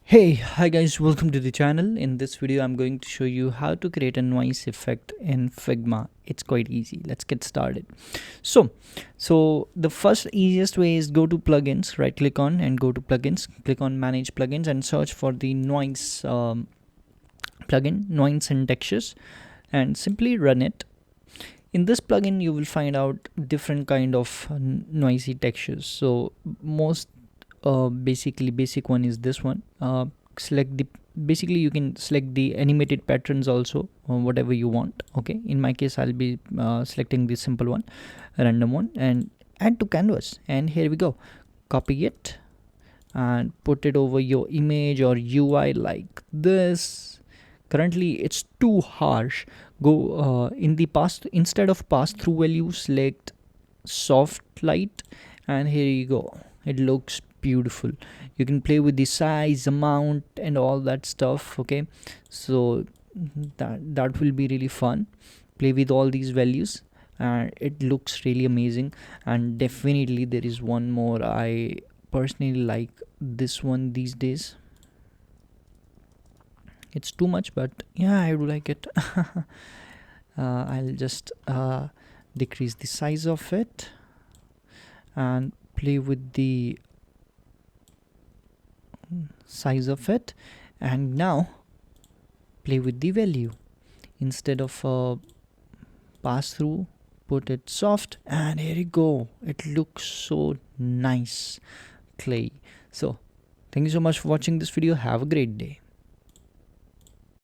Hey, hi guys, welcome to the channel. In this video, I'm going to show you how to create a noise effect in Figma. It's quite easy. Let's get started. So the first easiest way is go to plugins, right click on and go to plugins, click on manage plugins and search for the noise plugin, noise and textures, and simply run it. In this plugin, you will find out different kind of noisy textures. So most basic one is this one. Select the Basically you can select the animated patterns also, whatever you want. Okay, in my case I'll be selecting the simple one, random one, and add to canvas. And here we go, copy it and put it over your image or UI like this. Currently it's too harsh. Go in the past, instead of pass through value, select soft light, and here you go, it looks beautiful. You can play with the size, amount, and all that stuff. Okay, so that will be really fun. Play with all these values and it looks really amazing. And definitely there is one more, I personally like this one these days. It's too much, but yeah, I do like it. I'll just decrease the size of it and play with the size of it, and now play with the value. Instead of pass through, put it soft, and here you go, it looks so nice, clay. So thank you so much for watching this video. Have a great day.